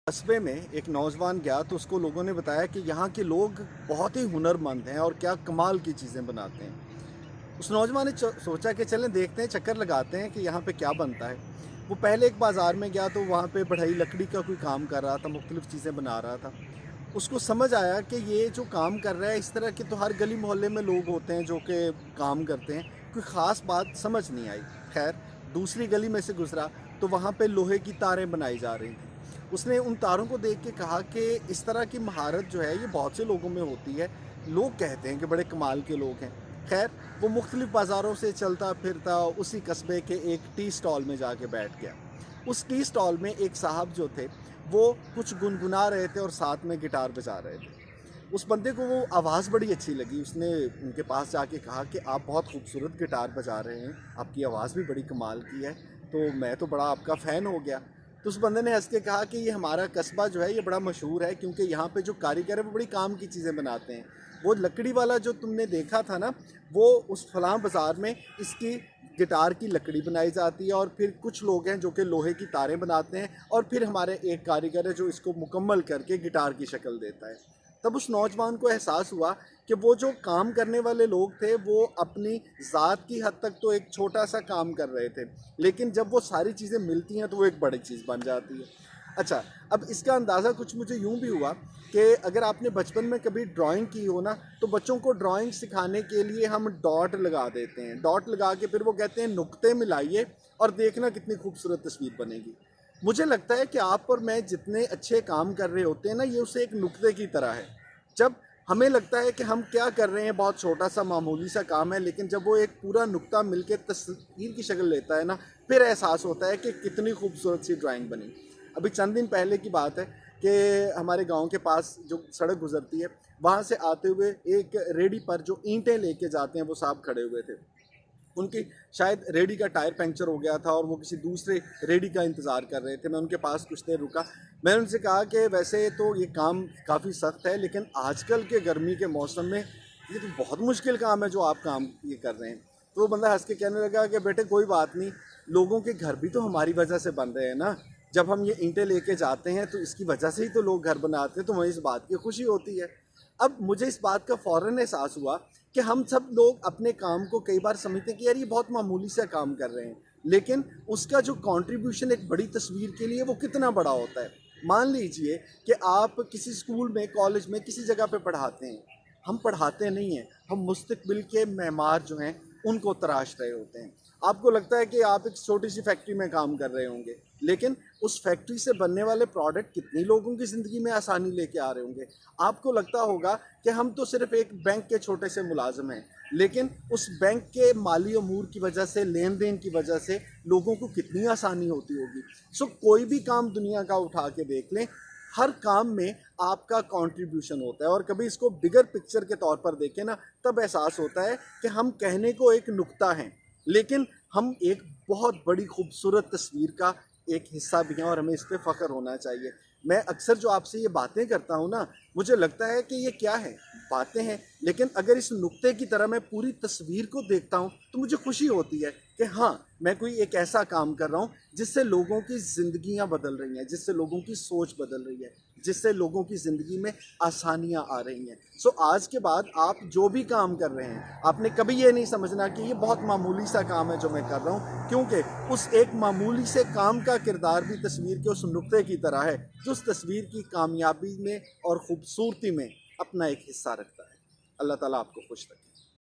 कस्बे में एक नौजवान गया तो उसको लोगों ने बताया कि यहाँ के लोग बहुत ही हुनरमंद हैं और क्या कमाल की चीज़ें बनाते हैं। उस नौजवान ने सोचा कि चलें देखते हैं, चक्कर लगाते हैं कि यहाँ पे क्या बनता है। वो पहले एक बाज़ार में गया तो वहाँ पे बढ़ई लकड़ी का कोई काम कर रहा था, मुख्तलिफ़ चीज़ें बना रहा था। उसको समझ आया कि ये जो काम कर रहा है, इस तरह के तो हर गली मोहल्ले में लोग होते हैं जो कि काम करते हैं, कोई ख़ास बात समझ नहीं आई। खैर, दूसरी गली में से गुज़रा तो वहाँ पे लोहे की तारें बनाई जा रही थी। उसने उन तारों को देख के कहा कि इस तरह की महारत जो है ये बहुत से लोगों में होती है, लोग कहते हैं कि बड़े कमाल के लोग हैं। खैर, वो मुख्तलिफ़ बाज़ारों से चलता फिरता उसी कस्बे के एक टी स्टॉल में जाके बैठ गया। उस टी स्टॉल में एक साहब जो थे, वो कुछ गुनगुना रहे थे और साथ में गिटार बजा रहे थे। उस बंदे को वो आवाज़ बड़ी अच्छी लगी। उसने उनके पास जाके कहा कि आप बहुत खूबसूरत गिटार बजा रहे हैं, आपकी आवाज़ भी बड़ी कमाल की है, तो मैं तो बड़ा आपका फ़ैन हो गया। तो उस बंदे ने हंस के कहा कि ये हमारा कस्बा जो है ये बड़ा मशहूर है, क्योंकि यहाँ पे जो कारीगर है वो बड़ी काम की चीज़ें बनाते हैं। वो लकड़ी वाला जो तुमने देखा था ना, वो उस फलां बाज़ार में इसकी गिटार की लकड़ी बनाई जाती है, और फिर कुछ लोग हैं जो कि लोहे की तारें बनाते हैं, और फिर हमारे एक कारीगर है जो इसको मुकम्मल करके गिटार की शक्ल देता है। तब उस नौजवान को एहसास हुआ कि वो जो काम करने वाले लोग थे वो अपनी ज़ात की हद तक तो एक छोटा सा काम कर रहे थे, लेकिन जब वो सारी चीज़ें मिलती हैं तो वो एक बड़ी चीज़ बन जाती है। अच्छा, अब इसका अंदाज़ा कुछ मुझे यूँ भी हुआ कि अगर आपने बचपन में कभी ड्राइंग की हो ना, तो बच्चों को ड्राइंग सिखाने के लिए हम डॉट लगा देते हैं। डॉट लगा के फिर वो कहते हैं नुक्ते मिलाइए और देखना कितनी खूबसूरत तस्वीर बनेगी। मुझे लगता है कि आप और मैं जितने अच्छे काम कर रहे होते हैं ना, ये उसे एक नुक्ते की तरह है। जब हमें लगता है कि हम क्या कर रहे हैं बहुत छोटा सा मामूली सा काम है, लेकिन जब वो एक पूरा नुक्ता मिलके तस्वीर की शक्ल लेता है ना, फिर एहसास होता है कि कितनी खूबसूरत सी ड्राइंग बनी। अभी चंद दिन पहले की बात है कि हमारे गांव के पास जो सड़क गुजरती है, वहाँ से आते हुए एक रेडी पर जो ईंटें लेके जाते हैं वो साहब खड़े हुए थे। उनकी शायद रेडी का टायर पंक्चर हो गया था और वो किसी दूसरे रेडी का इंतज़ार कर रहे थे। मैं उनके पास कुछ देर रुका। मैंने उनसे कहा कि वैसे तो ये काम काफ़ी सख्त है, लेकिन आजकल के गर्मी के मौसम में ये तो बहुत मुश्किल काम है जो आप काम ये कर रहे हैं। तो वो बंदा हंस के कहने लगा कि बेटे कोई बात नहीं, लोगों के घर भी तो हमारी वजह से बन रहे हैं ना। जब हम ये ईंटें लेके जाते हैं तो इसकी वजह से ही तो लोग घर बनाते हैं, तो हमें इस बात की खुशी होती है। अब मुझे इस बात का फ़ौरन एहसास हुआ कि हम सब लोग अपने काम को कई बार समझते हैं कि यार ये बहुत मामूली सा काम कर रहे हैं, लेकिन उसका जो कंट्रीब्यूशन एक बड़ी तस्वीर के लिए वो कितना बड़ा होता है। मान लीजिए कि आप किसी स्कूल में, कॉलेज में, किसी जगह पे पढ़ाते हैं। हम पढ़ाते नहीं हैं, हम मुस्तकबिल के मेमार जो हैं उनको तराश रहे होते हैं। आपको लगता है कि आप एक छोटी सी फैक्ट्री में काम कर रहे होंगे, लेकिन उस फैक्ट्री से बनने वाले प्रोडक्ट कितनी लोगों की ज़िंदगी में आसानी लेके आ रहे होंगे। आपको लगता होगा कि हम तो सिर्फ एक बैंक के छोटे से मुलाजिम हैं, लेकिन उस बैंक के माली अमूर की वजह से, लेन देन की वजह से लोगों को कितनी आसानी होती होगी। सो कोई भी काम दुनिया का उठा के देख लें, हर काम में आपका कंट्रीब्यूशन होता है। और कभी इसको बिगर पिक्चर के तौर पर देखें ना, तब एहसास होता है कि हम कहने को एक नुक्ता हैं, लेकिन हम एक बहुत बड़ी खूबसूरत तस्वीर का एक हिस्सा भी हैं, और हमें इस पे फ़ख्र होना चाहिए। मैं अक्सर जो आपसे ये बातें करता हूँ ना, मुझे लगता है कि ये क्या है, बातें हैं, लेकिन अगर इस नुक्ते की तरह मैं पूरी तस्वीर को देखता हूँ तो मुझे खुशी होती है कि हाँ, मैं कोई एक ऐसा काम कर रहा हूँ जिससे लोगों की ज़िंदगियाँ बदल रही हैं, जिससे लोगों की सोच बदल रही है, जिससे लोगों की ज़िंदगी में आसानियाँ आ रही हैं। सो आज के बाद आप जो भी काम कर रहे हैं, आपने कभी ये नहीं समझना कि ये बहुत मामूली सा काम है जो मैं कर रहा हूँ, क्योंकि उस एक मामूली से काम का किरदार भी तस्वीर के उस नुक्ते की तरह है जो उस तस्वीर की कामयाबी में और ख़ूबसूरती में अपना एक हिस्सा रखता है। अल्लाह ताला आपको खुश रखे।